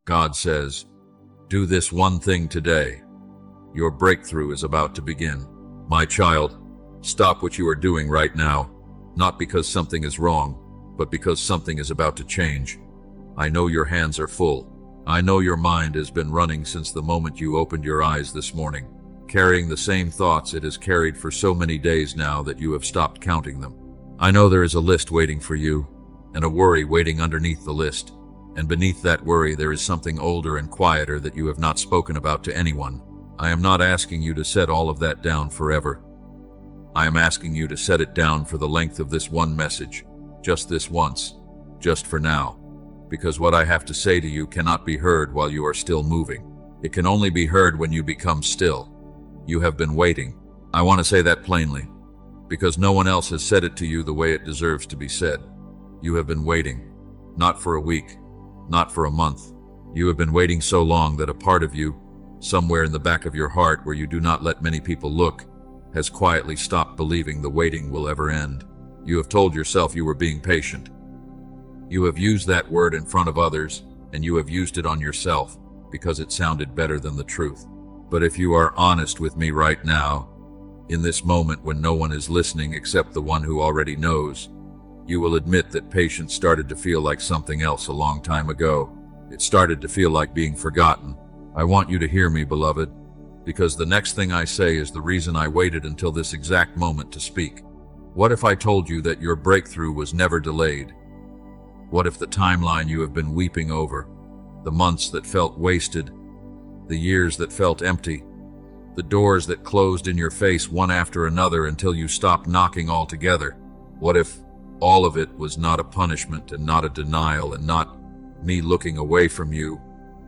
God says, do this one thing today. Your breakthrough is about to begin. My child, stop what you are doing right now, not because something is wrong, but because something is about to change. I know your hands are full. I know your mind has been running since the moment you opened your eyes this morning, carrying the same thoughts it has carried for so many days now that you have stopped counting them. I know there is a list waiting for you, and a worry waiting underneath the list, and beneath that worry there is something older and quieter that you have not spoken about to anyone. I am not asking you to set all of that down forever. I am asking you to set it down for the length of this one message, just this once, just for now, because what I have to say to you cannot be heard while you are still moving. It can only be heard when you become still. You have been waiting. I want to say that plainly, because no one else has said it to you the way it deserves to be said. You have been waiting, not for a week, not for a month. You have been waiting so long that a part of you, somewhere in the back of your heart where you do not let many people look, has quietly stopped believing the waiting will ever end. You have told yourself you were being patient. You have used that word in front of others, and you have used it on yourself because it sounded better than the truth. But if you are honest with me right now, in this moment when no one is listening except the one who already knows, you will admit that patience started to feel like something else a long time ago. It started to feel like being forgotten. I want you to hear me, beloved, because the next thing I say is the reason I waited until this exact moment to speak. What if I told you that your breakthrough was never delayed? What if the timeline you have been weeping over, the months that felt wasted, the years that felt empty, the doors that closed in your face one after another until you stopped knocking altogether, what if all of it was not a punishment and not a denial and not me looking away from you,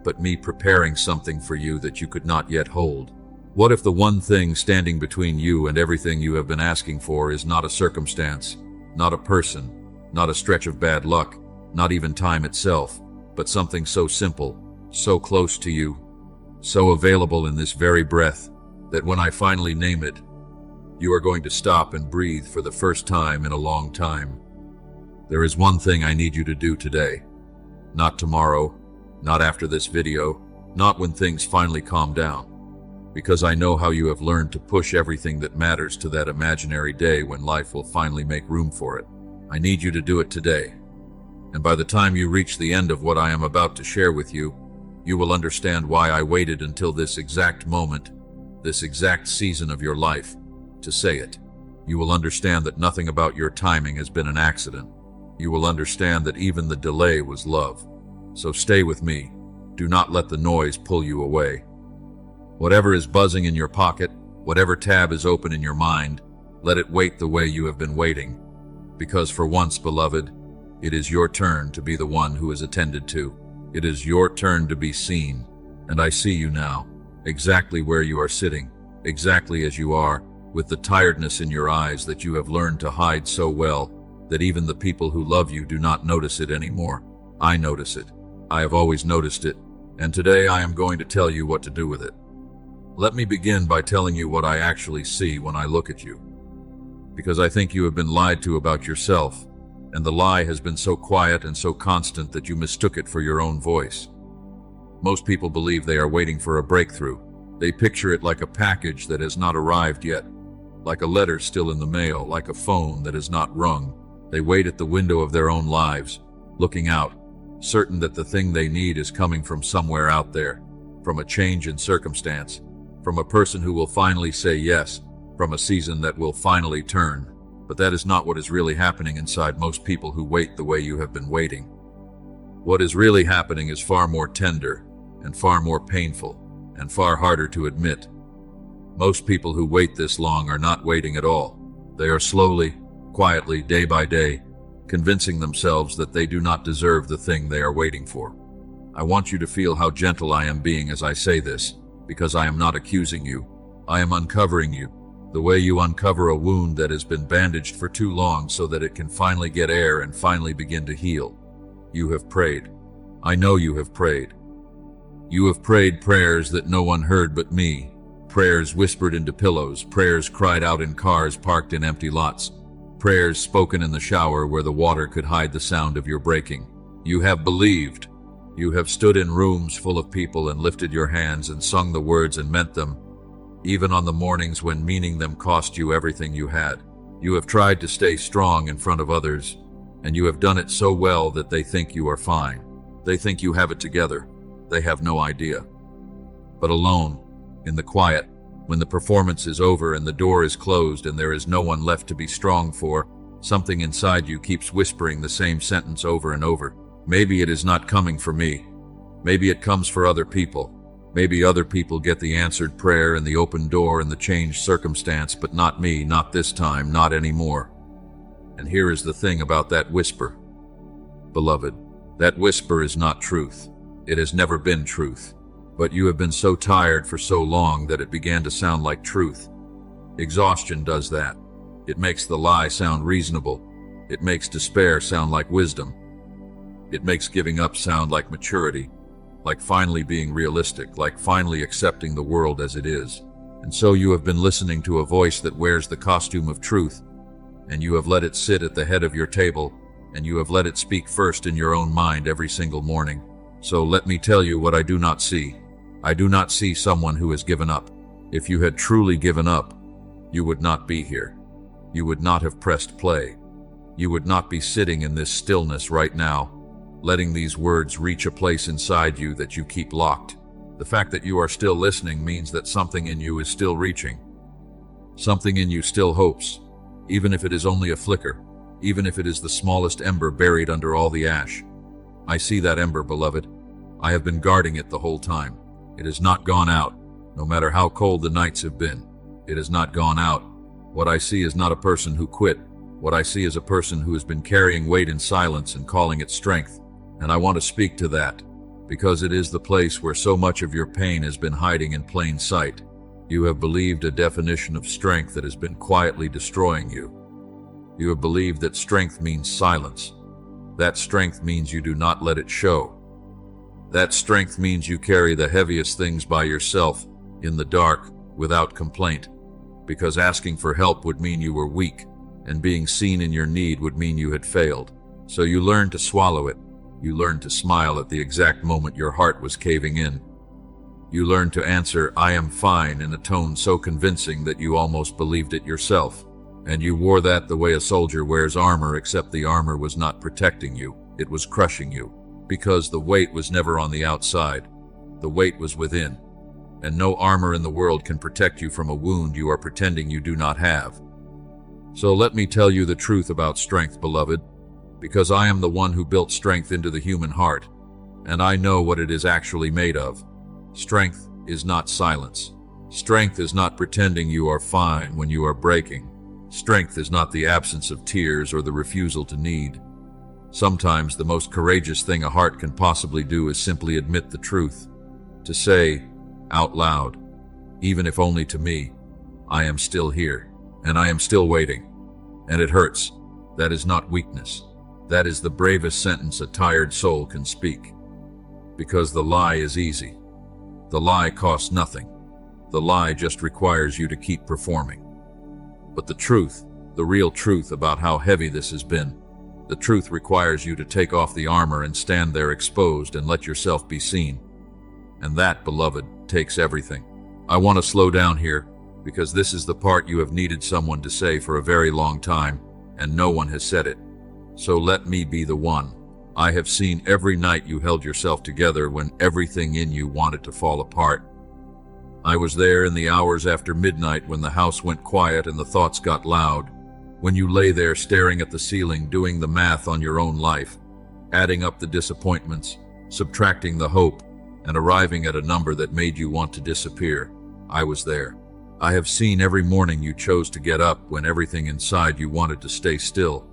but me preparing something for you that you could not yet hold? What if the one thing standing between you and everything you have been asking for is not a circumstance, not a person, not a stretch of bad luck, not even time itself, but something so simple, so close to you, so available in this very breath, that when I finally name it, you are going to stop and breathe for the first time in a long time. There is one thing I need you to do today. Not tomorrow, not after this video, not when things finally calm down, because I know how you have learned to push everything that matters to that imaginary day when life will finally make room for it. I need you to do it today. And by the time you reach the end of what I am about to share with you, you will understand why I waited until this exact moment, this exact season of your life, to say it. You will understand that nothing about your timing has been an accident. You will understand that even the delay was love. So stay with me. Do not let the noise pull you away. Whatever is buzzing in your pocket, whatever tab is open in your mind, let it wait the way you have been waiting. Because for once, beloved, it is your turn to be the one who is attended to. It is your turn to be seen. And I see you now, exactly where you are sitting, exactly as you are, with the tiredness in your eyes that you have learned to hide so well that even the people who love you do not notice it anymore. I notice it. I have always noticed it, and today I am going to tell you what to do with it. Let me begin by telling you what I actually see when I look at you. Because I think you have been lied to about yourself, and the lie has been so quiet and so constant that you mistook it for your own voice. Most people believe they are waiting for a breakthrough. They picture it like a package that has not arrived yet, like a letter still in the mail, like a phone that has not rung. They wait at the window of their own lives, looking out, certain that the thing they need is coming from somewhere out there, from a change in circumstance, from a person who will finally say yes, from a season that will finally turn. But that is not what is really happening inside most people who wait the way you have been waiting. What is really happening is far more tender and far more painful and far harder to admit. Most people who wait this long are not waiting at all. They are slowly, quietly, day by day, convincing themselves that they do not deserve the thing they are waiting for. I want you to feel how gentle I am being as I say this, because I am not accusing you. I am uncovering you, the way you uncover a wound that has been bandaged for too long so that it can finally get air and finally begin to heal. You have prayed. I know you have prayed. You have prayed prayers that no one heard but me, prayers whispered into pillows, prayers cried out in cars parked in empty lots, prayers spoken in the shower where the water could hide the sound of your breaking. You have believed. You have stood in rooms full of people and lifted your hands and sung the words and meant them, even on the mornings when meaning them cost you everything you had. You have tried to stay strong in front of others, and you have done it so well that they think you are fine. They think you have it together. They have no idea. But alone, in the quiet, when the performance is over and the door is closed and there is no one left to be strong for, something inside you keeps whispering the same sentence over and over. Maybe it is not coming for me. Maybe it comes for other people. Maybe other people get the answered prayer and the open door and the changed circumstance, but not me, not this time, not anymore. And here is the thing about that whisper. Beloved, that whisper is not truth. It has never been truth. But you have been so tired for so long that it began to sound like truth. Exhaustion does that. It makes the lie sound reasonable. It makes despair sound like wisdom. It makes giving up sound like maturity, like finally being realistic, like finally accepting the world as it is. And so you have been listening to a voice that wears the costume of truth, and you have let it sit at the head of your table, and you have let it speak first in your own mind every single morning. So let me tell you what I do not see. I do not see someone who has given up. If you had truly given up, you would not be here. You would not have pressed play. You would not be sitting in this stillness right now, letting these words reach a place inside you that you keep locked. The fact that you are still listening means that something in you is still reaching. Something in you still hopes, even if it is only a flicker, even if it is the smallest ember buried under all the ash. I see that ember, beloved. I have been guarding it the whole time. It has not gone out, no matter how cold the nights have been. It has not gone out. What I see is not a person who quit. What I see is a person who has been carrying weight in silence and calling it strength. And I want to speak to that, because it is the place where so much of your pain has been hiding in plain sight. You have believed a definition of strength that has been quietly destroying you. You have believed that strength means silence. That strength means you do not let it show. That strength means you carry the heaviest things by yourself, in the dark, without complaint, because asking for help would mean you were weak, and being seen in your need would mean you had failed. So you learned to swallow it. You learned to smile at the exact moment your heart was caving in. You learned to answer, "I am fine," in a tone so convincing that you almost believed it yourself. And you wore that the way a soldier wears armor, except the armor was not protecting you, it was crushing you. Because the weight was never on the outside. The weight was within. And no armor in the world can protect you from a wound you are pretending you do not have. So let me tell you the truth about strength, beloved, because I am the one who built strength into the human heart, and I know what it is actually made of. Strength is not silence. Strength is not pretending you are fine when you are breaking. Strength is not the absence of tears or the refusal to need. Sometimes the most courageous thing a heart can possibly do is simply admit the truth. To say, out loud, even if only to me, "I am still here, and I am still waiting." And it hurts. That is not weakness. That is the bravest sentence a tired soul can speak. Because the lie is easy. The lie costs nothing. The lie just requires you to keep performing. But the truth, the real truth about how heavy this has been, the truth requires you to take off the armor and stand there exposed and let yourself be seen. And that, beloved, takes everything. I want to slow down here, because this is the part you have needed someone to say for a very long time, and no one has said it. So let me be the one. I have seen every night you held yourself together when everything in you wanted to fall apart. I was there in the hours after midnight when the house went quiet and the thoughts got loud. When you lay there staring at the ceiling, doing the math on your own life, adding up the disappointments, subtracting the hope, and arriving at a number that made you want to disappear. I was there. I have seen every morning you chose to get up when everything inside you wanted to stay still.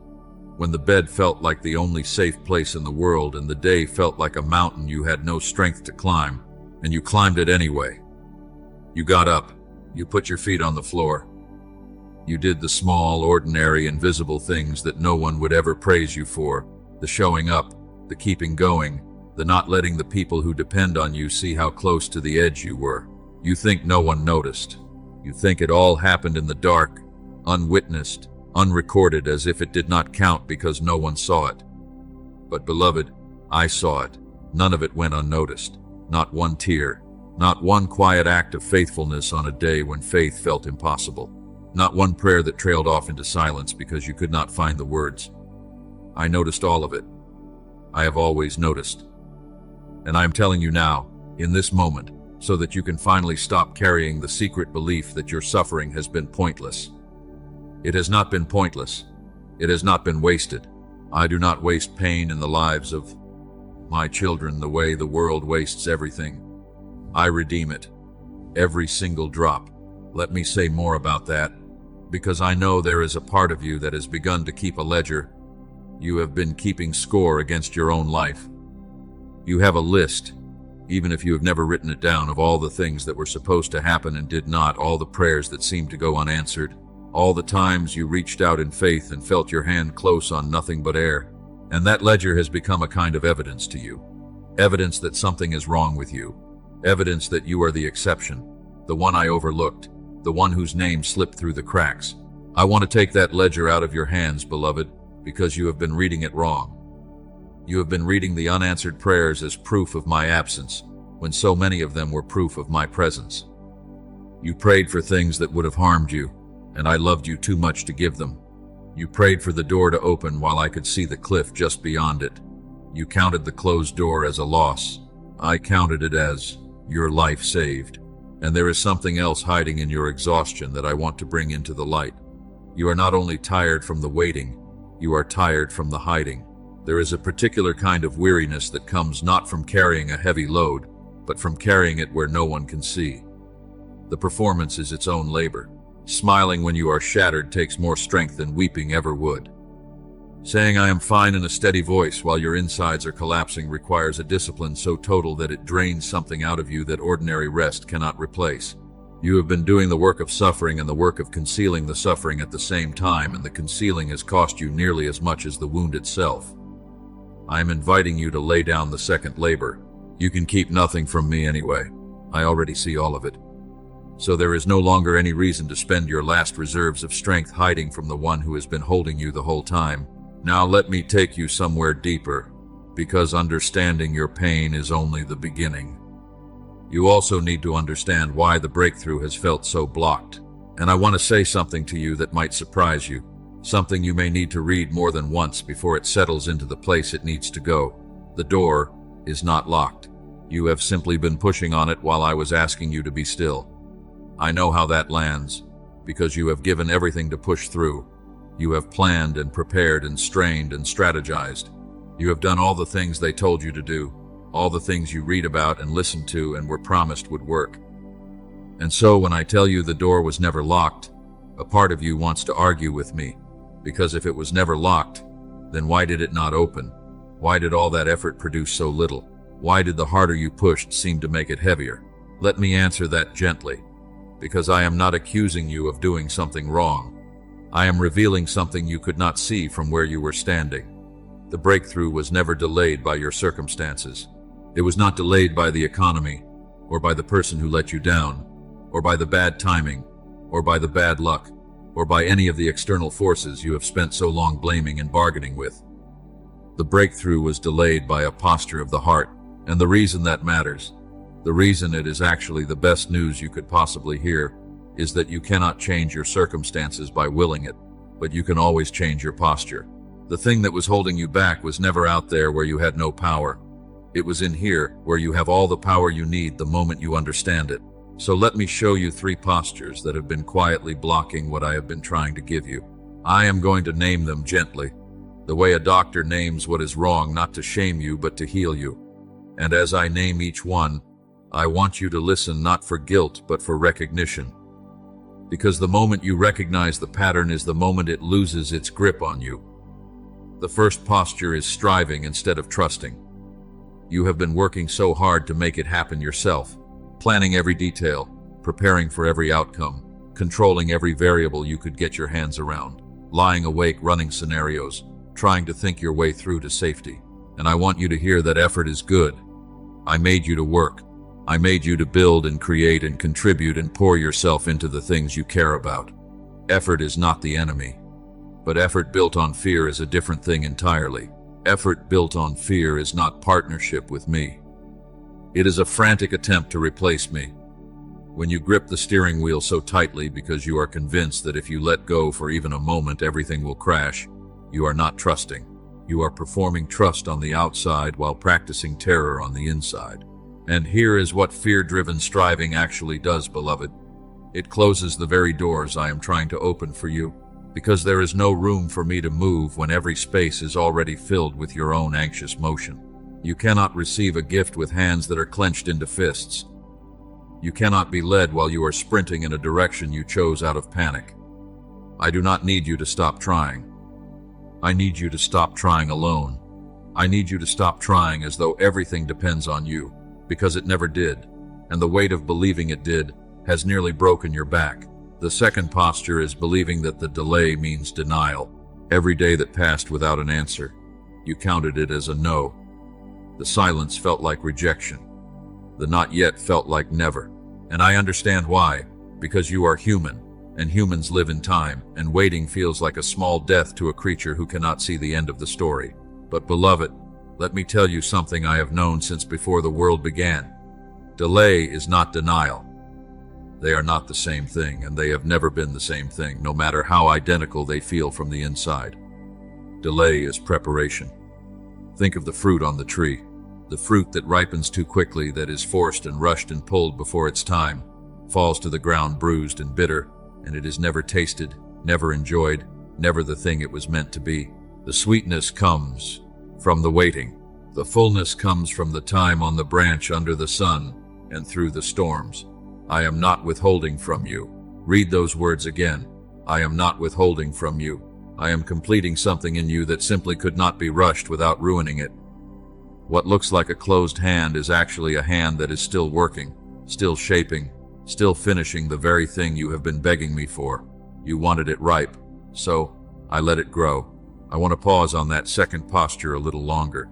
When the bed felt like the only safe place in the world and the day felt like a mountain you had no strength to climb, and you climbed it anyway. You got up. You put your feet on the floor. You did the small, ordinary, invisible things that no one would ever praise you for. The showing up, the keeping going, the not letting the people who depend on you see how close to the edge you were. You think no one noticed. You think it all happened in the dark, unwitnessed, unrecorded, as if it did not count because no one saw it. But beloved, I saw it. None of it went unnoticed. Not one tear. Not one quiet act of faithfulness on a day when faith felt impossible. Not one prayer that trailed off into silence because you could not find the words. I noticed all of it. I have always noticed. And I am telling you now, in this moment, so that you can finally stop carrying the secret belief that your suffering has been pointless. It has not been pointless. It has not been wasted. I do not waste pain in the lives of my children the way the world wastes everything. I redeem it. Every single drop. Let me say more about that, because I know there is a part of you that has begun to keep a ledger. You have been keeping score against your own life. You have a list, even if you have never written it down, of all the things that were supposed to happen and did not, all the prayers that seemed to go unanswered, all the times you reached out in faith and felt your hand close on nothing but air. And that ledger has become a kind of evidence to you. Evidence that something is wrong with you. Evidence that you are the exception, the one I overlooked, the one whose name slipped through the cracks. I want to take that ledger out of your hands, beloved, because you have been reading it wrong. You have been reading the unanswered prayers as proof of my absence, when so many of them were proof of my presence. You prayed for things that would have harmed you, and I loved you too much to give them. You prayed for the door to open while I could see the cliff just beyond it. You counted the closed door as a loss. I counted it as your life saved. And there is something else hiding in your exhaustion that I want to bring into the light. You are not only tired from the waiting, you are tired from the hiding. There is a particular kind of weariness that comes not from carrying a heavy load, but from carrying it where no one can see. The performance is its own labor. Smiling when you are shattered takes more strength than weeping ever would. Saying I am fine in a steady voice while your insides are collapsing requires a discipline so total that it drains something out of you that ordinary rest cannot replace. You have been doing the work of suffering and the work of concealing the suffering at the same time, and the concealing has cost you nearly as much as the wound itself. I am inviting you to lay down the second labor. You can keep nothing from me anyway. I already see all of it. So there is no longer any reason to spend your last reserves of strength hiding from the one who has been holding you the whole time. Now let me take you somewhere deeper, because understanding your pain is only the beginning. You also need to understand why the breakthrough has felt so blocked. And I want to say something to you that might surprise you, something you may need to read more than once before it settles into the place it needs to go. The door is not locked. You have simply been pushing on it while I was asking you to be still. I know how that lands, because you have given everything to push through. You have planned and prepared and strained and strategized. You have done all the things they told you to do, all the things you read about and listened to and were promised would work. And so when I tell you the door was never locked, a part of you wants to argue with me, because if it was never locked, then why did it not open? Why did all that effort produce so little? Why did the harder you pushed seem to make it heavier? Let me answer that gently, because I am not accusing you of doing something wrong. I am revealing something you could not see from where you were standing. The breakthrough was never delayed by your circumstances. It was not delayed by the economy, or by the person who let you down, or by the bad timing, or by the bad luck, or by any of the external forces you have spent so long blaming and bargaining with. The breakthrough was delayed by a posture of the heart, and the reason that matters, the reason it is actually the best news you could possibly hear, is that you cannot change your circumstances by willing it, but you can always change your posture. The thing that was holding you back was never out there where you had no power. It was in here, where you have all the power you need the moment you understand it. So let me show you 3 postures that have been quietly blocking what I have been trying to give you. I am going to name them gently, the way a doctor names what is wrong, not to shame you, but to heal you. And as I name each one, I want you to listen not for guilt, but for recognition. Because the moment you recognize the pattern is the moment it loses its grip on you. The first posture is striving instead of trusting. You have been working so hard to make it happen yourself, planning every detail, preparing for every outcome, controlling every variable you could get your hands around, lying awake running scenarios, trying to think your way through to safety. And I want you to hear that effort is good. I made you to work. I made you to build and create and contribute and pour yourself into the things you care about. Effort is not the enemy. But effort built on fear is a different thing entirely. Effort built on fear is not partnership with me. It is a frantic attempt to replace me. When you grip the steering wheel so tightly because you are convinced that if you let go for even a moment everything will crash, you are not trusting. You are performing trust on the outside while practicing terror on the inside. And here is what fear-driven striving actually does, beloved. It closes the very doors I am trying to open for you, because there is no room for me to move when every space is already filled with your own anxious motion. You cannot receive a gift with hands that are clenched into fists. You cannot be led while you are sprinting in a direction you chose out of panic. I do not need you to stop trying. I need you to stop trying alone. I need you to stop trying as though everything depends on you, because it never did, and the weight of believing it did has nearly broken your back. The second posture is believing that the delay means denial. Every day that passed without an answer, you counted it as a no. The silence felt like rejection. The not yet felt like never. And I understand why, because you are human, and humans live in time, and waiting feels like a small death to a creature who cannot see the end of the story. But beloved, let me tell you something I have known since before the world began. Delay is not denial. They are not the same thing, and they have never been the same thing, no matter how identical they feel from the inside. Delay is preparation. Think of the fruit on the tree. The fruit that ripens too quickly, that is forced and rushed and pulled before its time, falls to the ground bruised and bitter, and it is never tasted, never enjoyed, never the thing it was meant to be. The sweetness comes from the waiting. The fullness comes from the time on the branch under the sun and through the storms. I am not withholding from you. Read those words again. I am not withholding from you. I am completing something in you that simply could not be rushed without ruining it. What looks like a closed hand is actually a hand that is still working, still shaping, still finishing the very thing you have been begging me for. You wanted it ripe, so I let it grow. I want to pause on that second posture a little longer,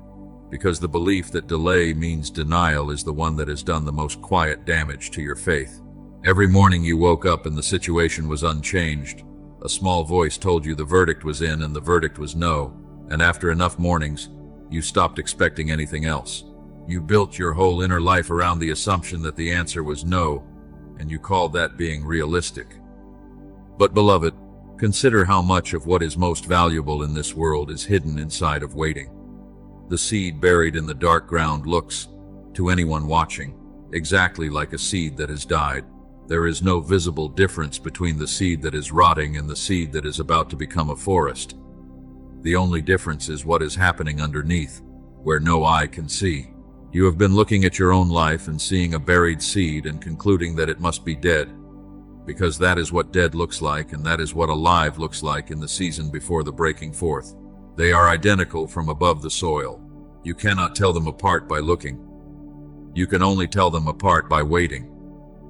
because the belief that delay means denial is the one that has done the most quiet damage to your faith. Every morning you woke up and the situation was unchanged. A small voice told you the verdict was in and the verdict was no, and after enough mornings, you stopped expecting anything else. You built your whole inner life around the assumption that the answer was no, and you called that being realistic. But beloved, consider how much of what is most valuable in this world is hidden inside of waiting. The seed buried in the dark ground looks, to anyone watching, exactly like a seed that has died. There is no visible difference between the seed that is rotting and the seed that is about to become a forest. The only difference is what is happening underneath, where no eye can see. You have been looking at your own life and seeing a buried seed and concluding that it must be dead, because that is what dead looks like, and that is what alive looks like in the season before the breaking forth. They are identical from above the soil. You cannot tell them apart by looking. You can only tell them apart by waiting.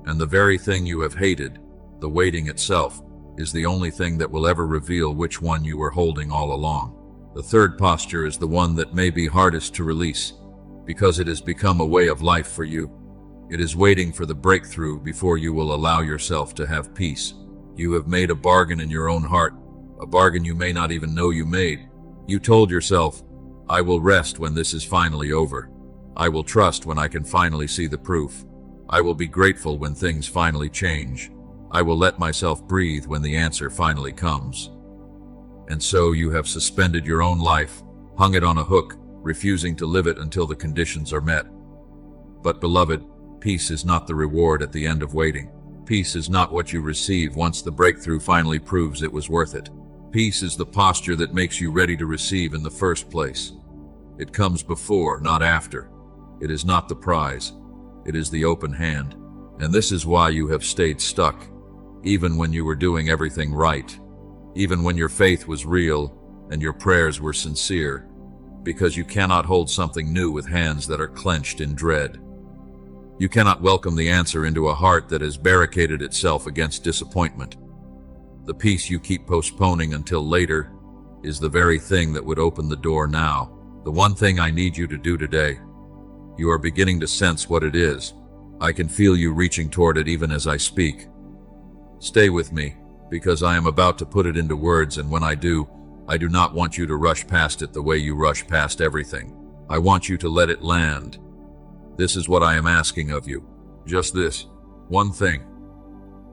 And the very thing you have hated, the waiting itself, is the only thing that will ever reveal which one you were holding all along. The third posture is the one that may be hardest to release, because it has become a way of life for you. It is waiting for the breakthrough before you will allow yourself to have peace. You have made a bargain in your own heart, a bargain you may not even know you made. You told yourself, I will rest when this is finally over. I will trust when I can finally see the proof. I will be grateful when things finally change. I will let myself breathe when the answer finally comes. And so you have suspended your own life, hung it on a hook, refusing to live it until the conditions are met. But beloved, peace is not the reward at the end of waiting. Peace is not what you receive once the breakthrough finally proves it was worth it. Peace is the posture that makes you ready to receive in the first place. It comes before, not after. It is not the prize. It is the open hand. And this is why you have stayed stuck, even when you were doing everything right, even when your faith was real and your prayers were sincere, because you cannot hold something new with hands that are clenched in dread. You cannot welcome the answer into a heart that has barricaded itself against disappointment. The peace you keep postponing until later is the very thing that would open the door now. The one thing I need you to do today. You are beginning to sense what it is. I can feel you reaching toward it even as I speak. Stay with me, because I am about to put it into words, and when I do, I do not want you to rush past it the way you rush past everything. I want you to let it land. This is what I am asking of you. Just this. One thing.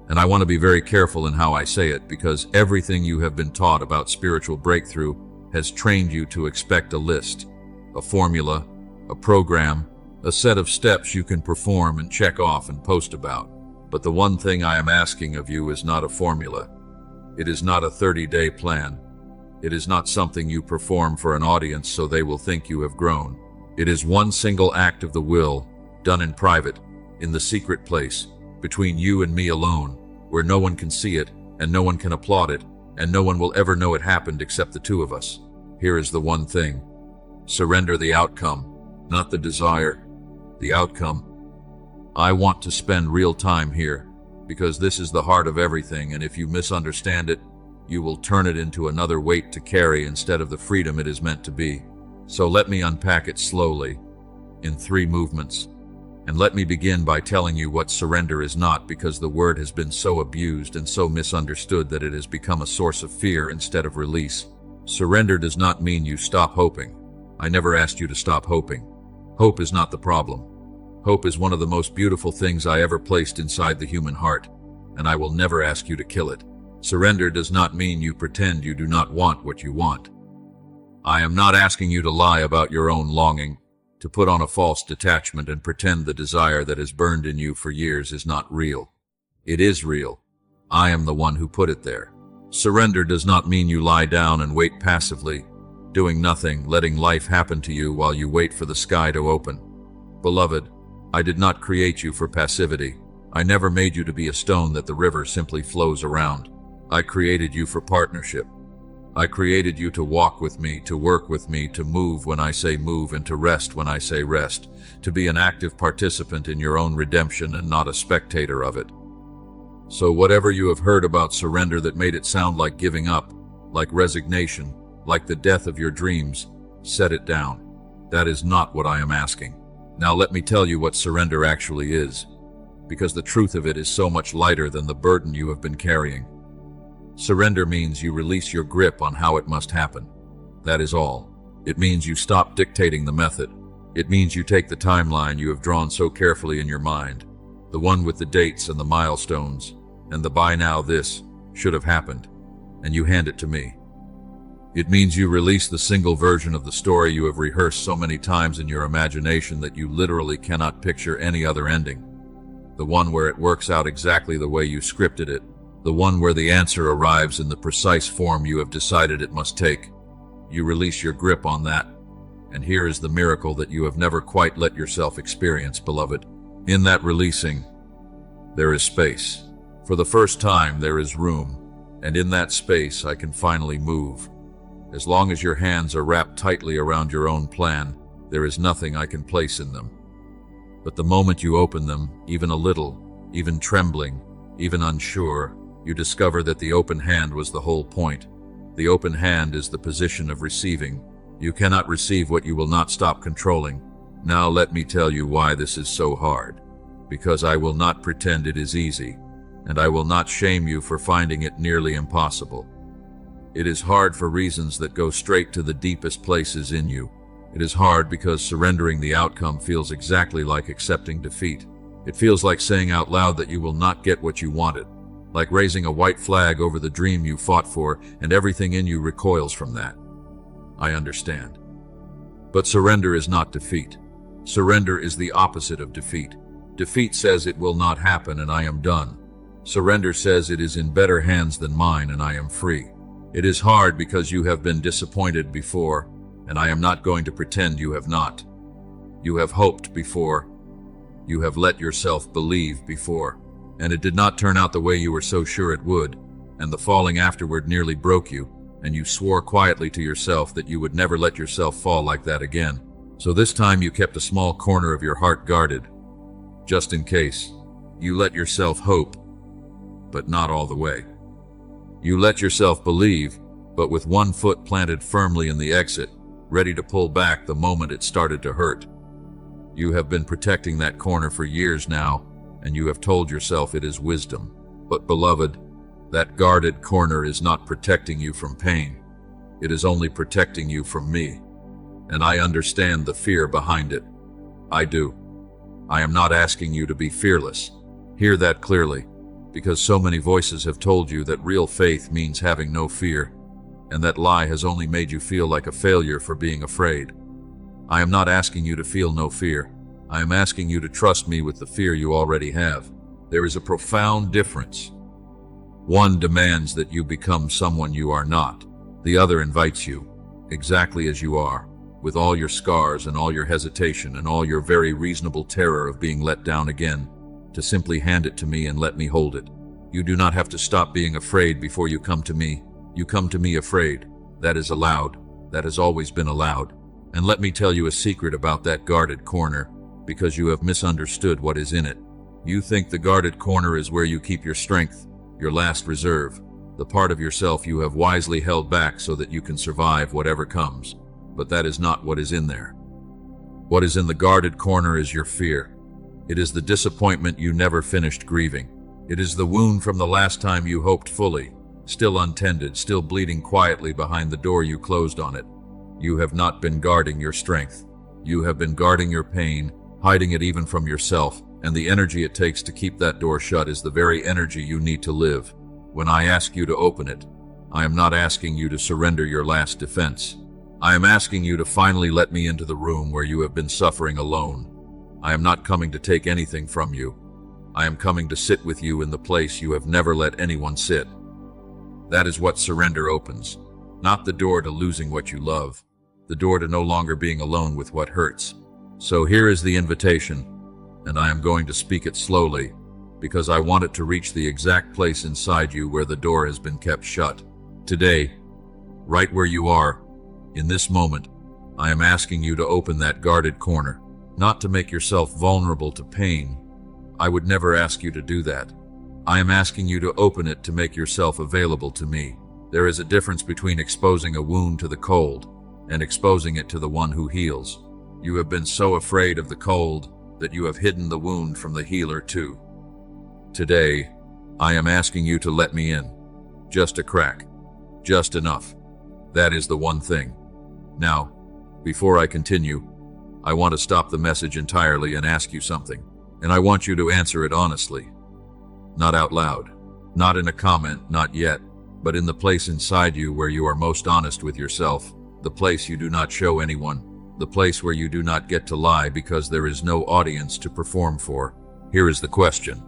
And I want to be very careful in how I say it, because everything you have been taught about spiritual breakthrough has trained you to expect a list, a formula, a program, a set of steps you can perform and check off and post about. But the one thing I am asking of you is not a formula. It is not a 30-day plan. It is not something you perform for an audience so they will think you have grown. It is one single act of the will, done in private, in the secret place, between you and me alone, where no one can see it, and no one can applaud it, and no one will ever know it happened except the two of us. Here is the one thing. Surrender the outcome, not the desire, the outcome. I want to spend real time here, because this is the heart of everything, and if you misunderstand it, you will turn it into another weight to carry instead of the freedom it is meant to be. So let me unpack it slowly, in 3 movements. And let me begin by telling you what surrender is not, because the word has been so abused and so misunderstood that it has become a source of fear instead of release. Surrender does not mean you stop hoping. I never asked you to stop hoping. Hope is not the problem. Hope is one of the most beautiful things I ever placed inside the human heart, and I will never ask you to kill it. Surrender does not mean you pretend you do not want what you want. I am not asking you to lie about your own longing, to put on a false detachment and pretend the desire that has burned in you for years is not real. It is real. I am the one who put it there. Surrender does not mean you lie down and wait passively, doing nothing, letting life happen to you while you wait for the sky to open. Beloved, I did not create you for passivity. I never made you to be a stone that the river simply flows around. I created you for partnership. I created you to walk with me, to work with me, to move when I say move, and to rest when I say rest, to be an active participant in your own redemption and not a spectator of it. So whatever you have heard about surrender that made it sound like giving up, like resignation, like the death of your dreams, set it down. That is not what I am asking. Now let me tell you what surrender actually is, because the truth of it is so much lighter than the burden you have been carrying. Surrender means you release your grip on how it must happen. That is all. It means you stop dictating the method. It means you take the timeline you have drawn so carefully in your mind, the one with the dates and the milestones, and the by now this should have happened, and you hand it to me. It means you release the single version of the story you have rehearsed so many times in your imagination that you literally cannot picture any other ending. The one where it works out exactly the way you scripted it. The one where the answer arrives in the precise form you have decided it must take. You release your grip on that. And here is the miracle that you have never quite let yourself experience, beloved. In that releasing, there is space. For the first time, there is room. And in that space, I can finally move. As long as your hands are wrapped tightly around your own plan, there is nothing I can place in them. But the moment you open them, even a little, even trembling, even unsure, you discover that the open hand was the whole point. The open hand is the position of receiving. You cannot receive what you will not stop controlling. Now let me tell you why this is so hard. Because I will not pretend it is easy, and I will not shame you for finding it nearly impossible. It is hard for reasons that go straight to the deepest places in you. It is hard because surrendering the outcome feels exactly like accepting defeat. It feels like saying out loud that you will not get what you wanted, like raising a white flag over the dream you fought for, and everything in you recoils from that. I understand. But surrender is not defeat. Surrender is the opposite of defeat. Defeat says it will not happen and I am done. Surrender says it is in better hands than mine and I am free. It is hard because you have been disappointed before, and I am not going to pretend you have not. You have hoped before. You have let yourself believe before. And it did not turn out the way you were so sure it would, and the falling afterward nearly broke you, and you swore quietly to yourself that you would never let yourself fall like that again. So this time you kept a small corner of your heart guarded, just in case. You let yourself hope, but not all the way. You let yourself believe, but with one foot planted firmly in the exit, ready to pull back the moment it started to hurt. You have been protecting that corner for years now, and you have told yourself it is wisdom. But beloved, that guarded corner is not protecting you from pain. It is only protecting you from me. And I understand the fear behind it. I do. I am not asking you to be fearless. Hear that clearly, because so many voices have told you that real faith means having no fear, and that lie has only made you feel like a failure for being afraid. I am not asking you to feel no fear. I am asking you to trust me with the fear you already have. There is a profound difference. One demands that you become someone you are not. The other invites you, exactly as you are, with all your scars and all your hesitation and all your very reasonable terror of being let down again, to simply hand it to me and let me hold it. You do not have to stop being afraid before you come to me. You come to me afraid. That is allowed. That has always been allowed. And let me tell you a secret about that guarded corner, because you have misunderstood what is in it. You think the guarded corner is where you keep your strength, your last reserve, the part of yourself you have wisely held back so that you can survive whatever comes. But that is not what is in there. What is in the guarded corner is your fear. It is the disappointment you never finished grieving. It is the wound from the last time you hoped fully, still untended, still bleeding quietly behind the door you closed on it. You have not been guarding your strength. You have been guarding your pain, hiding it even from yourself, and the energy it takes to keep that door shut is the very energy you need to live. When I ask you to open it, I am not asking you to surrender your last defense. I am asking you to finally let me into the room where you have been suffering alone. I am not coming to take anything from you. I am coming to sit with you in the place you have never let anyone sit. That is what surrender opens, not the door to losing what you love, the door to no longer being alone with what hurts. So here is the invitation, and I am going to speak it slowly, because I want it to reach the exact place inside you where the door has been kept shut. Today, right where you are, in this moment, I am asking you to open that guarded corner, not to make yourself vulnerable to pain. I would never ask you to do that. I am asking you to open it to make yourself available to me. There is a difference between exposing a wound to the cold and exposing it to the one who heals. You have been so afraid of the cold that you have hidden the wound from the healer too. Today, I am asking you to let me in. Just a crack. Just enough. That is the one thing. Now, before I continue, I want to stop the message entirely and ask you something. And I want you to answer it honestly. Not out loud. Not in a comment, not yet. But in the place inside you where you are most honest with yourself. The place you do not show anyone. The place where you do not get to lie because there is no audience to perform for. Here is the question.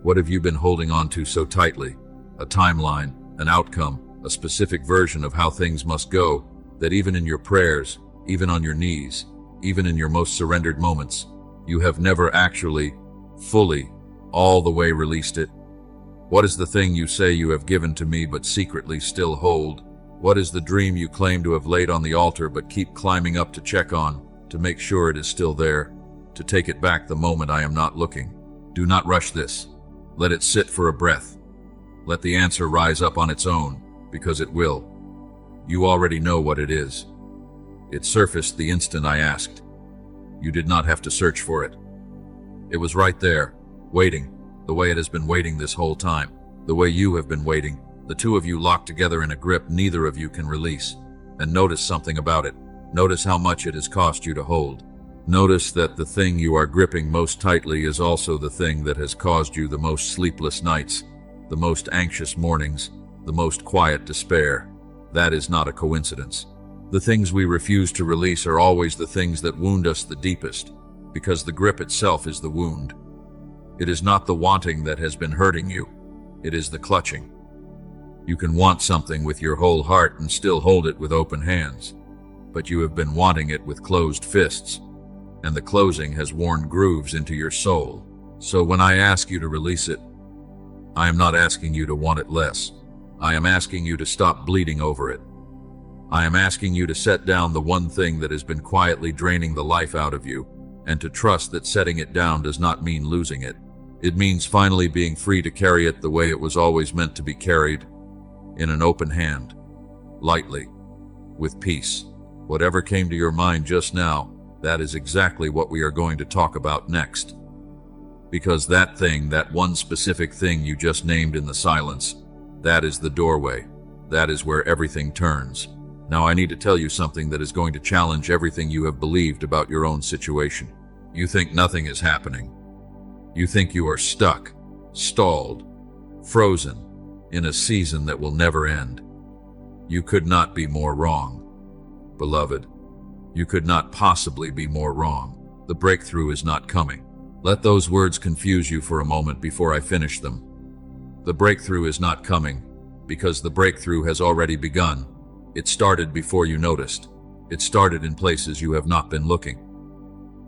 What have you been holding on to so tightly? A timeline, an outcome, a specific version of how things must go, that even in your prayers, even on your knees, even in your most surrendered moments, you have never actually, fully, all the way released it? What is the thing you say you have given to me but secretly still hold? What is the dream you claim to have laid on the altar but keep climbing up to check on, to make sure it is still there, to take it back the moment I am not looking? Do not rush this. Let it sit for a breath. Let the answer rise up on its own, because it will. You already know what it is. It surfaced the instant I asked. You did not have to search for it. It was right there, waiting, the way it has been waiting this whole time, the way you have been waiting, the two of you locked together in a grip neither of you can release. And notice something about it. Notice how much it has cost you to hold. Notice that the thing you are gripping most tightly is also the thing that has caused you the most sleepless nights, the most anxious mornings, the most quiet despair. That is not a coincidence. The things we refuse to release are always the things that wound us the deepest, because the grip itself is the wound. It is not the wanting that has been hurting you. It is the clutching. You can want something with your whole heart and still hold it with open hands, but you have been wanting it with closed fists, and the closing has worn grooves into your soul. So when I ask you to release it, I am not asking you to want it less. I am asking you to stop bleeding over it. I am asking you to set down the one thing that has been quietly draining the life out of you, and to trust that setting it down does not mean losing it. It means finally being free to carry it the way it was always meant to be carried, in an open hand, lightly, with peace. Whatever came to your mind just now, that is exactly what we are going to talk about next. Because that thing, that one specific thing you just named in the silence, that is the doorway. that is where everything turns. Now I need to tell you something that is going to challenge everything you have believed about your own situation. You think nothing is happening. You think you are stuck, stalled, frozen, in a season that will never end. You could not be more wrong. Beloved, you could not possibly be more wrong. The breakthrough is not coming. Let those words confuse you for a moment before I finish them. The breakthrough is not coming because the breakthrough has already begun. It started before you noticed. It started in places you have not been looking.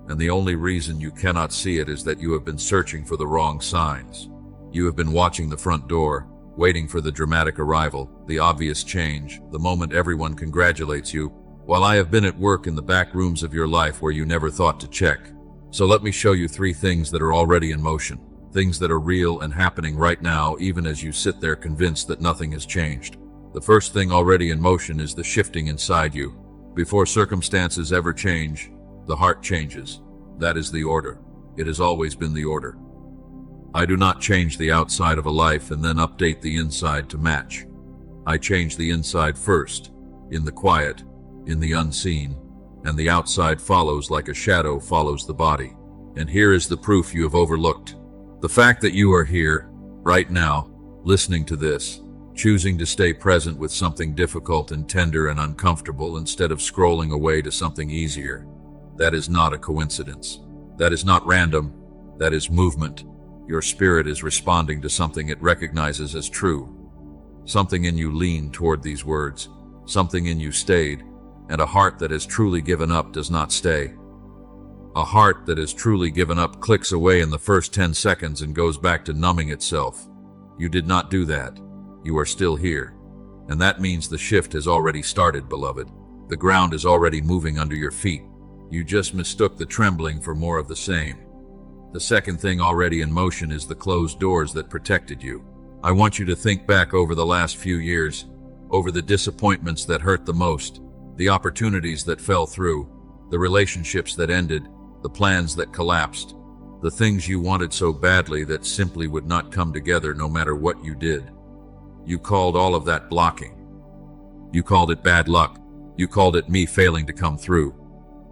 And the only reason you cannot see it is that you have been searching for the wrong signs. You have been watching the front door, waiting for the dramatic arrival, the obvious change, the moment everyone congratulates you, while I have been at work in the back rooms of your life where you never thought to check. So let me show you 3 things that are already in motion, things that are real and happening right now, even as you sit there convinced that nothing has changed. The first thing already in motion is the shifting inside you. Before circumstances ever change, the heart changes. That is the order. It has always been the order. I do not change the outside of a life and then update the inside to match. I change the inside first, in the quiet, in the unseen, and the outside follows like a shadow follows the body. And here is the proof you have overlooked. The fact that you are here, right now, listening to this, choosing to stay present with something difficult and tender and uncomfortable instead of scrolling away to something easier. That is not a coincidence. That is not random. That is movement. Your spirit is responding to something it recognizes as true. Something in you leaned toward these words. Something in you stayed. And a heart that has truly given up does not stay. A heart that has truly given up clicks away in the first 10 seconds and goes back to numbing itself. You did not do that. You are still here. And that means the shift has already started, beloved. The ground is already moving under your feet. You just mistook the trembling for more of the same. The second thing already in motion is the closed doors that protected you. I want you to think back over the last few years, over the disappointments that hurt the most, the opportunities that fell through, the relationships that ended, the plans that collapsed, the things you wanted so badly that simply would not come together no matter what you did. You called all of that blocking. You called it bad luck. You called it me failing to come through.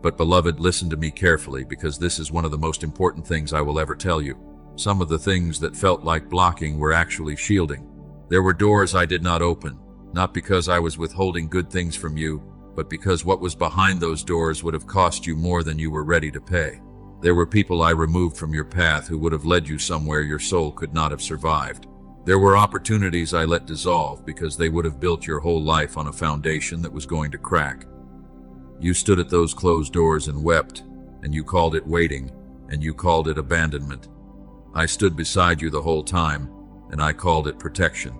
But beloved, listen to me carefully, because this is one of the most important things I will ever tell you. Some of the things that felt like blocking were actually shielding. There were doors I did not open, not because I was withholding good things from you, but because what was behind those doors would have cost you more than you were ready to pay. There were people I removed from your path who would have led you somewhere your soul could not have survived. There were opportunities I let dissolve because they would have built your whole life on a foundation that was going to crack. You stood at those closed doors and wept, and you called it waiting, and you called it abandonment. I stood beside you the whole time, and I called it protection.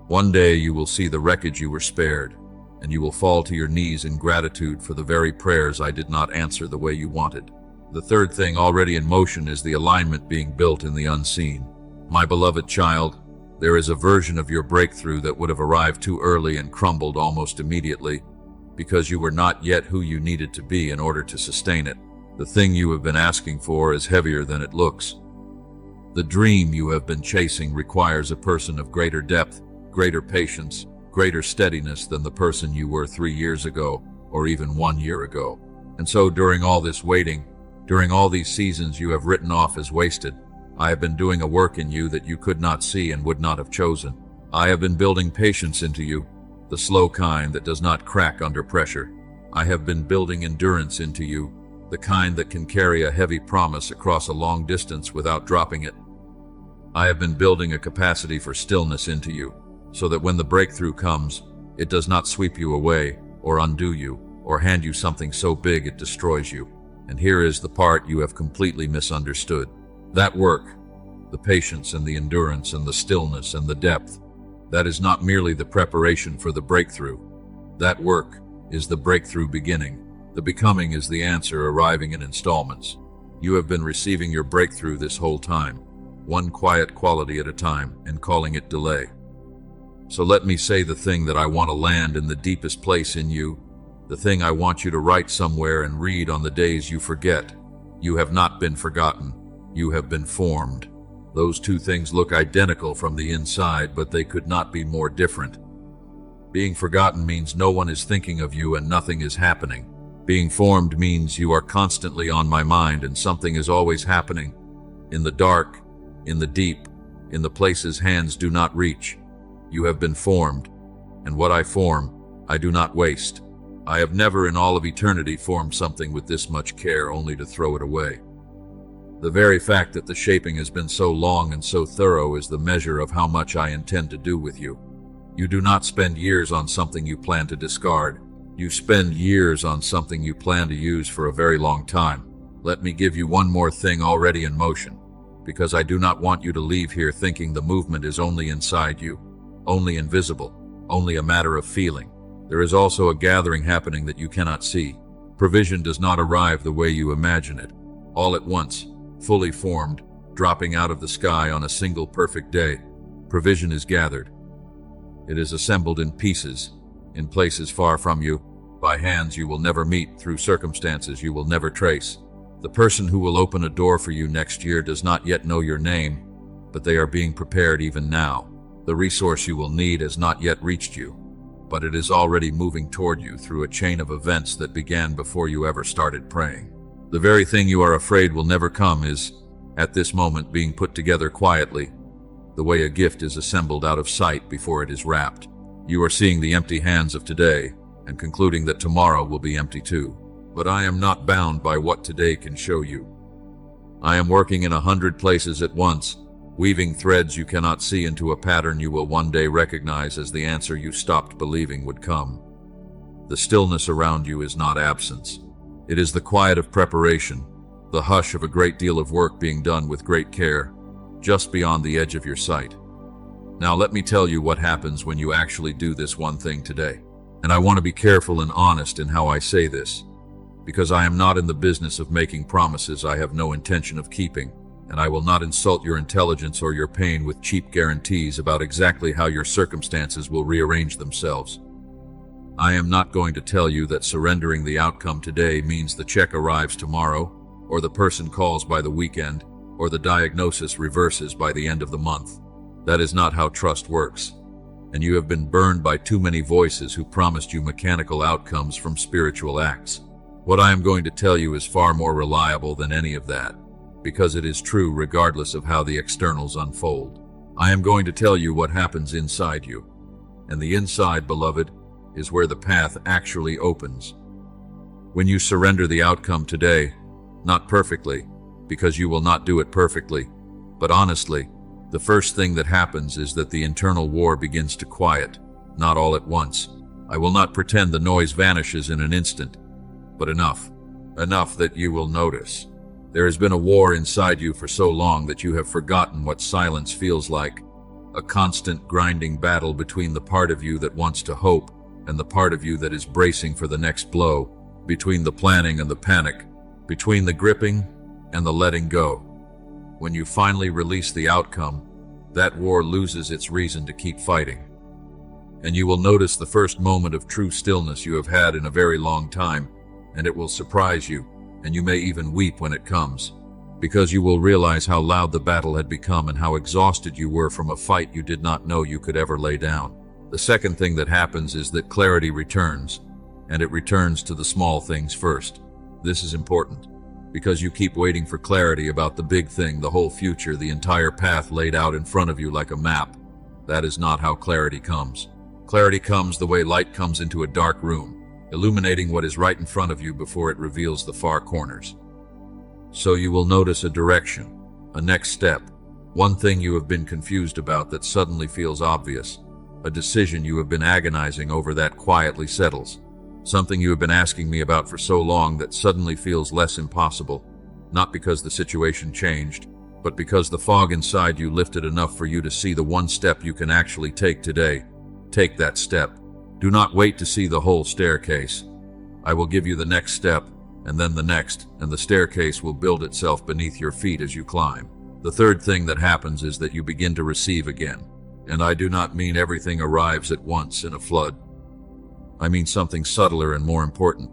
One day you will see the wreckage you were spared, and you will fall to your knees in gratitude for the very prayers I did not answer the way you wanted. The third thing already in motion is the alignment being built in the unseen. My beloved child, there is a version of your breakthrough that would have arrived too early and crumbled almost immediately because you were not yet who you needed to be in order to sustain it. The thing you have been asking for is heavier than it looks. The dream you have been chasing requires a person of greater depth, greater patience, greater steadiness than the person you were 3 years ago, or even 1 year ago. And so during all this waiting, during all these seasons you have written off as wasted, I have been doing a work in you that you could not see and would not have chosen. I have been building patience into you, the slow kind that does not crack under pressure. I have been building endurance into you, the kind that can carry a heavy promise across a long distance without dropping it. I have been building a capacity for stillness into you, so that when the breakthrough comes, it does not sweep you away, or undo you, or hand you something so big it destroys you. And here is the part you have completely misunderstood. That work, the patience and the endurance and the stillness and the depth, that is not merely the preparation for the breakthrough. That work is the breakthrough beginning. The becoming is the answer arriving in installments. You have been receiving your breakthrough this whole time, one quiet quality at a time, and calling it delay. So let me say the thing that I want to land in the deepest place in you, the thing I want you to write somewhere and read on the days you forget. You have not been forgotten. You have been formed. Those two things look identical from the inside, but they could not be more different. Being forgotten means no one is thinking of you and nothing is happening. Being formed means you are constantly on my mind and something is always happening. In the dark, in the deep, in the places hands do not reach. You have been formed, and what I form, I do not waste. I have never in all of eternity formed something with this much care only to throw it away. The very fact that the shaping has been so long and so thorough is the measure of how much I intend to do with you. You do not spend years on something you plan to discard. You spend years on something you plan to use for a very long time. Let me give you one more thing already in motion, because I do not want you to leave here thinking the movement is only inside you, only invisible, only a matter of feeling. There is also a gathering happening that you cannot see. Provision does not arrive the way you imagine it, all at once, fully formed, dropping out of the sky on a single perfect day. Provision is gathered. It is assembled in pieces, in places far from you, by hands you will never meet, through circumstances you will never trace. The person who will open a door for you next year does not yet know your name, but they are being prepared even now. The resource you will need has not yet reached you, but it is already moving toward you through a chain of events that began before you ever started praying. The very thing you are afraid will never come is, at this moment, being put together quietly, the way a gift is assembled out of sight before it is wrapped. You are seeing the empty hands of today and concluding that tomorrow will be empty too. But I am not bound by what today can show you. I am working in 100 places at once, weaving threads you cannot see into a pattern you will one day recognize as the answer you stopped believing would come. The stillness around you is not absence. It is the quiet of preparation, the hush of a great deal of work being done with great care, just beyond the edge of your sight. Now let me tell you what happens when you actually do this one thing today. And I want to be careful and honest in how I say this, because I am not in the business of making promises I have no intention of keeping, and I will not insult your intelligence or your pain with cheap guarantees about exactly how your circumstances will rearrange themselves. I am not going to tell you that surrendering the outcome today means the check arrives tomorrow, or the person calls by the weekend, or the diagnosis reverses by the end of the month. That is not how trust works, and you have been burned by too many voices who promised you mechanical outcomes from spiritual acts. What I am going to tell you is far more reliable than any of that, because it is true regardless of how the externals unfold. I am going to tell you what happens inside you, and the inside, beloved, is where the path actually opens. When you surrender the outcome today, not perfectly, because you will not do it perfectly, but honestly, the first thing that happens is that the internal war begins to quiet, not all at once. I will not pretend the noise vanishes in an instant, but enough that you will notice. There has been a war inside you for so long that you have forgotten what silence feels like, a constant grinding battle between the part of you that wants to hope and the part of you that is bracing for the next blow, between the planning and the panic, between the gripping and the letting go. When you finally release the outcome, that war loses its reason to keep fighting. And you will notice the first moment of true stillness you have had in a very long time, and it will surprise you, and you may even weep when it comes, because you will realize how loud the battle had become and how exhausted you were from a fight you did not know you could ever lay down. The second thing that happens is that clarity returns, and it returns to the small things first. This is important, because you keep waiting for clarity about the big thing, the whole future, the entire path laid out in front of you like a map. That is not how clarity comes. Clarity comes the way light comes into a dark room, illuminating what is right in front of you before it reveals the far corners. So you will notice a direction, a next step, one thing you have been confused about that suddenly feels obvious, a decision you have been agonizing over that quietly settles, something you have been asking me about for so long that suddenly feels less impossible, not because the situation changed, but because the fog inside you lifted enough for you to see the one step you can actually take today. Take that step. Do not wait to see the whole staircase. I will give you the next step, and then the next, and the staircase will build itself beneath your feet as you climb. The third thing that happens is that you begin to receive again. And I do not mean everything arrives at once in a flood. I mean something subtler and more important.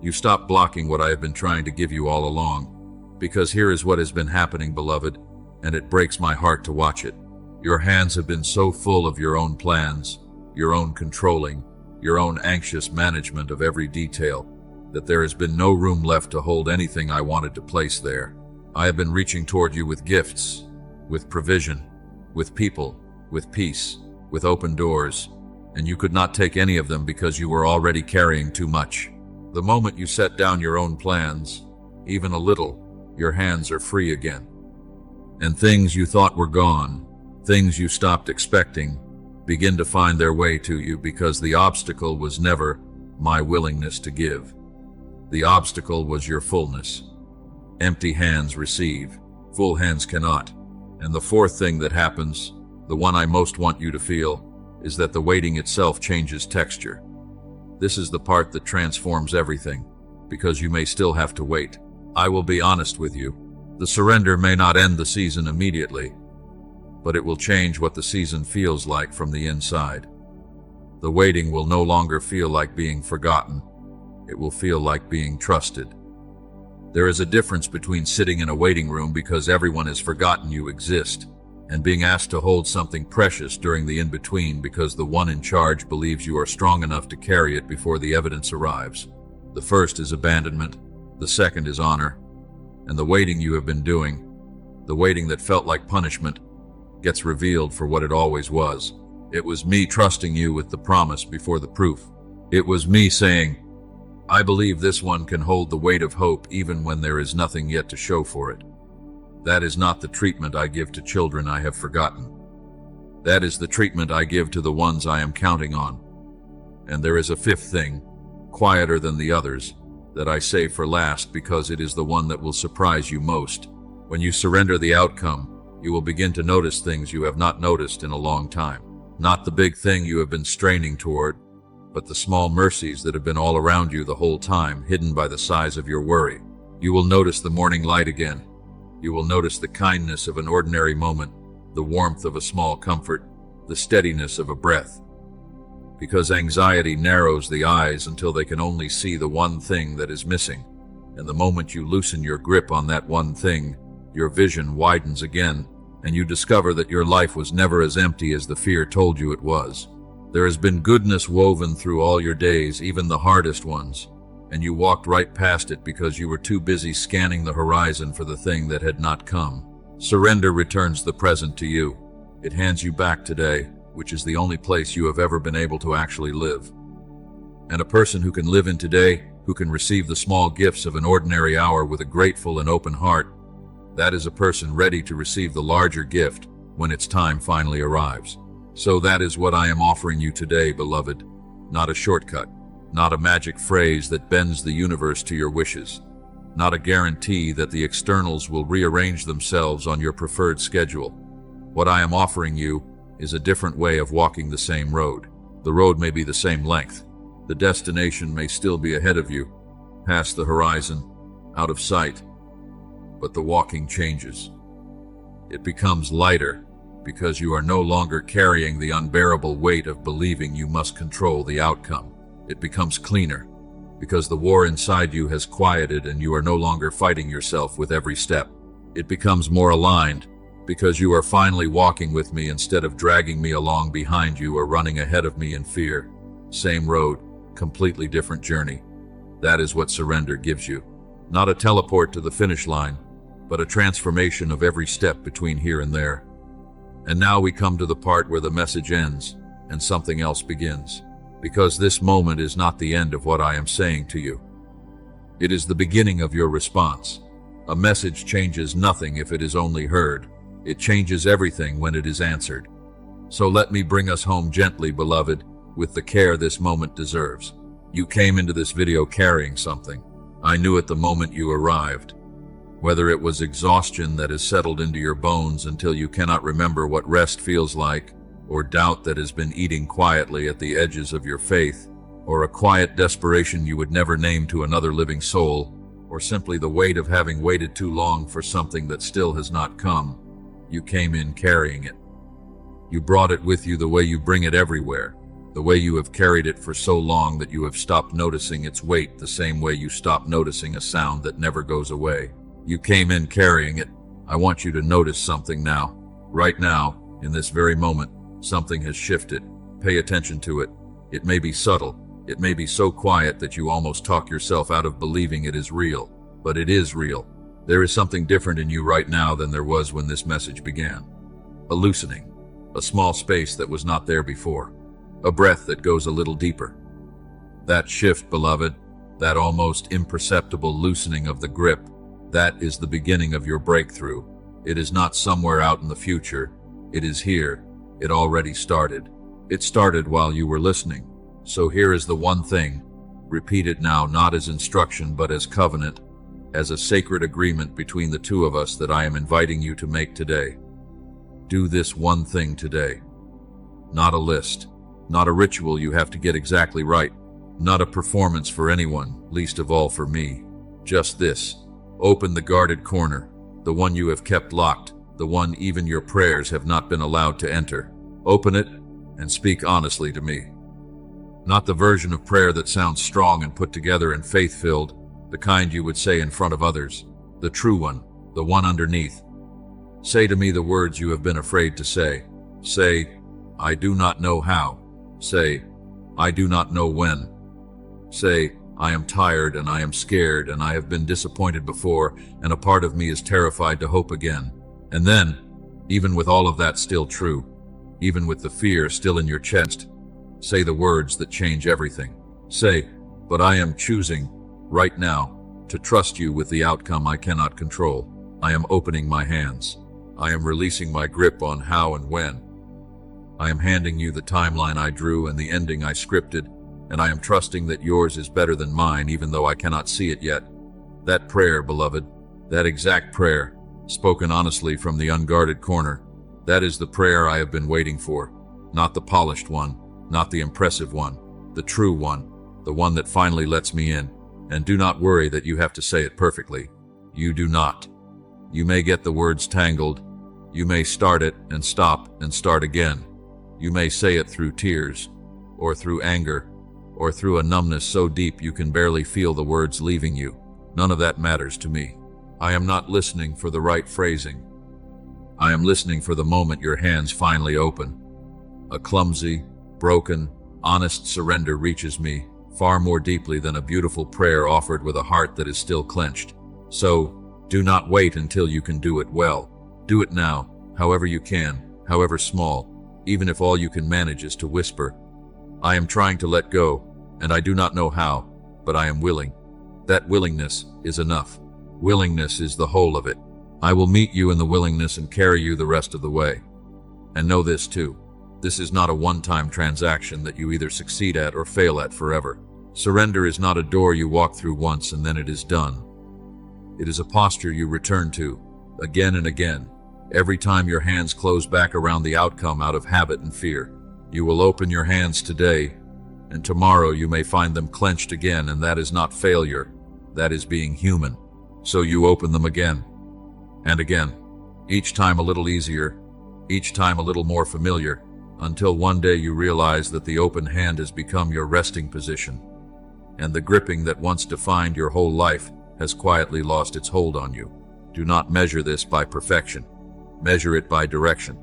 You stop blocking what I have been trying to give you all along. Because here is what has been happening, beloved, and it breaks my heart to watch it. Your hands have been so full of your own plans, your own controlling, your own anxious management of every detail, that there has been no room left to hold anything I wanted to place there. I have been reaching toward you with gifts, with provision, with people, with peace, with open doors, and you could not take any of them because you were already carrying too much. The moment you set down your own plans, even a little, your hands are free again. And things you thought were gone, things you stopped expecting, begin to find their way to you because the obstacle was never my willingness to give. The obstacle was your fullness. Empty hands receive, full hands cannot. And the fourth thing that happens, the one I most want you to feel, is that the waiting itself changes texture. This is the part that transforms everything, because you may still have to wait. I will be honest with you. The surrender may not end the season immediately, but it will change what the season feels like from the inside. The waiting will no longer feel like being forgotten. It will feel like being trusted. There is a difference between sitting in a waiting room because everyone has forgotten you exist, and being asked to hold something precious during the in-between because the one in charge believes you are strong enough to carry it before the evidence arrives. The first is abandonment, the second is honor, and the waiting you have been doing, the waiting that felt like punishment, gets revealed for what it always was. It was me trusting you with the promise before the proof. It was me saying, I believe this one can hold the weight of hope even when there is nothing yet to show for it. That is not the treatment I give to children I have forgotten. That is the treatment I give to the ones I am counting on. And there is a fifth thing, quieter than the others, that I save for last because it is the one that will surprise you most. When you surrender the outcome, you will begin to notice things you have not noticed in a long time. Not the big thing you have been straining toward, but the small mercies that have been all around you the whole time, hidden by the size of your worry. You will notice the morning light again. You will notice the kindness of an ordinary moment, the warmth of a small comfort, the steadiness of a breath. Because anxiety narrows the eyes until they can only see the one thing that is missing. And the moment you loosen your grip on that one thing, your vision widens again, and you discover that your life was never as empty as the fear told you it was. There has been goodness woven through all your days, even the hardest ones, and you walked right past it because you were too busy scanning the horizon for the thing that had not come. Surrender returns the present to you. It hands you back today, which is the only place you have ever been able to actually live. And a person who can live in today, who can receive the small gifts of an ordinary hour with a grateful and open heart, that is a person ready to receive the larger gift when its time finally arrives. So that is what I am offering you today, beloved. Not a shortcut, not a magic phrase that bends the universe to your wishes, not a guarantee that the externals will rearrange themselves on your preferred schedule. What I am offering you is a different way of walking the same road. The road may be the same length. The destination may still be ahead of you, past the horizon, out of sight. But the walking changes. It becomes lighter because you are no longer carrying the unbearable weight of believing you must control the outcome. It becomes cleaner because the war inside you has quieted and you are no longer fighting yourself with every step. It becomes more aligned because you are finally walking with me instead of dragging me along behind you or running ahead of me in fear. Same road, completely different journey. That is what surrender gives you. Not a teleport to the finish line, but a transformation of every step between here and there. And now we come to the part where the message ends and something else begins. Because this moment is not the end of what I am saying to you. It is the beginning of your response. A message changes nothing if it is only heard. It changes everything when it is answered. So let me bring us home gently, beloved, with the care this moment deserves. You came into this video carrying something. I knew it the moment you arrived. Whether it was exhaustion that has settled into your bones until you cannot remember what rest feels like, or doubt that has been eating quietly at the edges of your faith, or a quiet desperation you would never name to another living soul, or simply the weight of having waited too long for something that still has not come, you came in carrying it. You brought it with you the way you bring it everywhere, the way you have carried it for so long that you have stopped noticing its weight the same way you stop noticing a sound that never goes away. You came in carrying it. I want you to notice something now. Right now, in this very moment, something has shifted. Pay attention to it. It may be subtle. It may be so quiet that you almost talk yourself out of believing it is real. But it is real. There is something different in you right now than there was when this message began. A loosening. A small space that was not there before. A breath that goes a little deeper. That shift, beloved, that almost imperceptible loosening of the grip, that is the beginning of your breakthrough. It is not somewhere out in the future. It is here. It already started. It started while you were listening. So here is the one thing. Repeat it now, not as instruction, but as covenant, as a sacred agreement between the two of us that I am inviting you to make today. Do this one thing today. Not a list. Not a ritual you have to get exactly right. Not a performance for anyone, least of all for me. Just this. Open the guarded corner, the one you have kept locked, the one even your prayers have not been allowed to enter. Open it and speak honestly to me. Not the version of prayer that sounds strong and put together and faith-filled, the kind you would say in front of others. The true one, the one underneath. Say to me the words you have been afraid to say. Say, I do not know how. Say, I do not know when. Say, I am tired and I am scared and I have been disappointed before and a part of me is terrified to hope again. And then, even with all of that still true, even with the fear still in your chest, say the words that change everything. Say, but I am choosing, right now, to trust you with the outcome I cannot control. I am opening my hands. I am releasing my grip on how and when. I am handing you the timeline I drew and the ending I scripted, and I am trusting that yours is better than mine even though I cannot see it yet. That prayer, beloved, that exact prayer, spoken honestly from the unguarded corner, that is the prayer I have been waiting for. Not the polished one, not the impressive one, the true one, the one that finally lets me in. And do not worry that you have to say it perfectly. You do not. You may get the words tangled. You may start it and start again. You may say it through tears, or through anger, or through a numbness so deep you can barely feel the words leaving you. None of that matters to me. I am not listening for the right phrasing. I am listening for the moment your hands finally open. A clumsy, broken, honest surrender reaches me far more deeply than a beautiful prayer offered with a heart that is still clenched. So, do not wait until you can do it well. Do it now, however you can, however small, even if all you can manage is to whisper, I am trying to let go, and I do not know how, but I am willing. That willingness is enough. Willingness is the whole of it. I will meet you in the willingness and carry you the rest of the way. And know this too. This is not a one-time transaction that you either succeed at or fail at forever. Surrender is not a door you walk through once and then it is done. It is a posture you return to, again and again, every time your hands close back around the outcome out of habit and fear. You will open your hands today, and tomorrow you may find them clenched again, and that is not failure, that is being human. So you open them again, and again, each time a little easier, each time a little more familiar, until one day you realize that the open hand has become your resting position, and the gripping that once defined your whole life has quietly lost its hold on you. Do not measure this by perfection. Measure it by direction.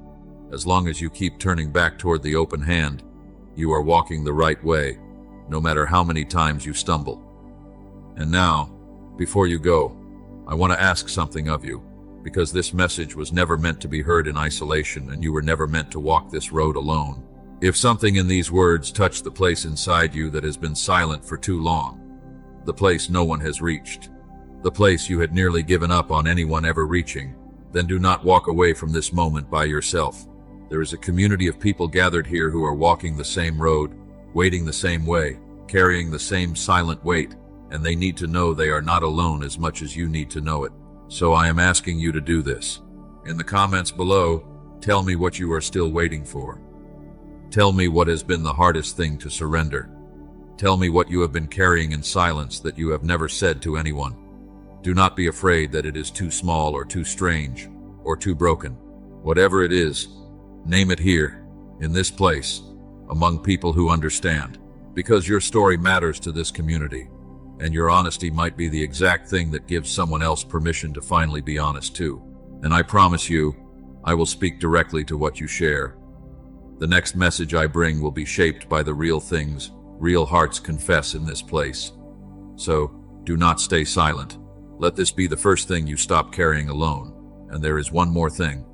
As long as you keep turning back toward the open hand, you are walking the right way, no matter how many times you stumble. And now, before you go, I want to ask something of you, because this message was never meant to be heard in isolation, and you were never meant to walk this road alone. If something in these words touched the place inside you that has been silent for too long, the place no one has reached, the place you had nearly given up on anyone ever reaching, then do not walk away from this moment by yourself. There is a community of people gathered here who are walking the same road, wading the same way, carrying the same silent weight, and they need to know they are not alone as much as you need to know it. So I am asking you to do this. In the comments below, tell me what you are still waiting for. Tell me what has been the hardest thing to surrender. Tell me what you have been carrying in silence that you have never said to anyone. Do not be afraid that it is too small or too strange or too broken. Whatever it is, name it here, in this place, among people who understand, because your story matters to this community, and your honesty might be the exact thing that gives someone else permission to finally be honest too. And I promise you, I will speak directly to what you share. The next message I bring will be shaped by the real things real hearts confess in this place. So, do not stay silent. Let this be the first thing you stop carrying alone. And there is one more thing.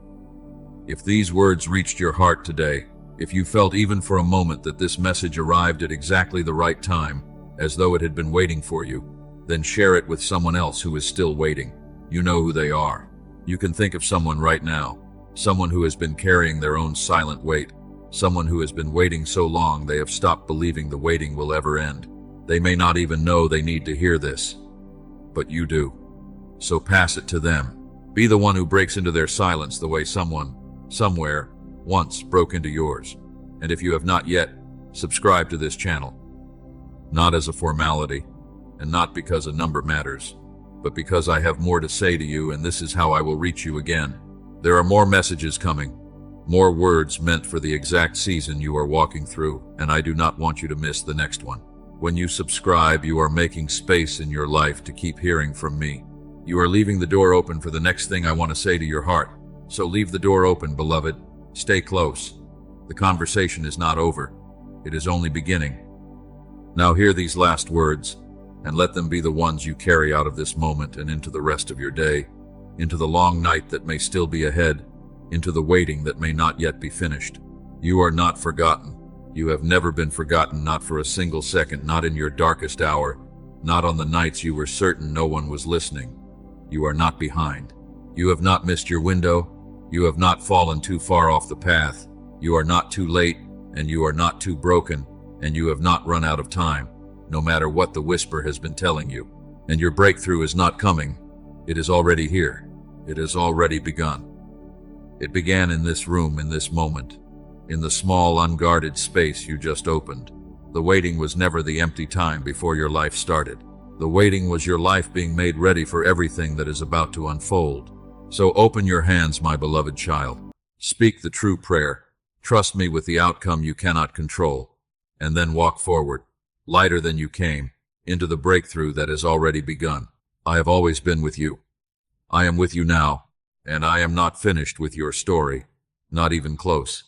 If these words reached your heart today, if you felt even for a moment that this message arrived at exactly the right time, as though it had been waiting for you, then share it with someone else who is still waiting. You know who they are. You can think of someone right now, someone who has been carrying their own silent weight, someone who has been waiting so long they have stopped believing the waiting will ever end. They may not even know they need to hear this, but you do. So pass it to them. Be the one who breaks into their silence the way someone, somewhere, once broke into yours. And if you have not yet, subscribe to this channel. Not as a formality, and not because a number matters, but because I have more to say to you, and this is how I will reach you again. There are more messages coming, more words meant for the exact season you are walking through, and I do not want you to miss the next one. When you subscribe, you are making space in your life to keep hearing from me. You are leaving the door open for the next thing I want to say to your heart. So leave the door open, beloved. Stay close. The conversation is not over. It is only beginning. Now hear these last words, and let them be the ones you carry out of this moment and into the rest of your day, into the long night that may still be ahead, into the waiting that may not yet be finished. You are not forgotten. You have never been forgotten, not for a single second, not in your darkest hour, not on the nights you were certain no one was listening. You are not behind. You have not missed your window. You have not fallen too far off the path. You are not too late, and you are not too broken, and you have not run out of time, no matter what the whisper has been telling you. And your breakthrough is not coming. It is already here. It has already begun. It began in this room, in this moment, in the small, unguarded space you just opened. The waiting was never the empty time before your life started. The waiting was your life being made ready for everything that is about to unfold. So open your hands, my beloved child. Speak the true prayer. Trust me with the outcome you cannot control. And then walk forward, lighter than you came, into the breakthrough that has already begun. I have always been with you. I am with you now, and I am not finished with your story, not even close.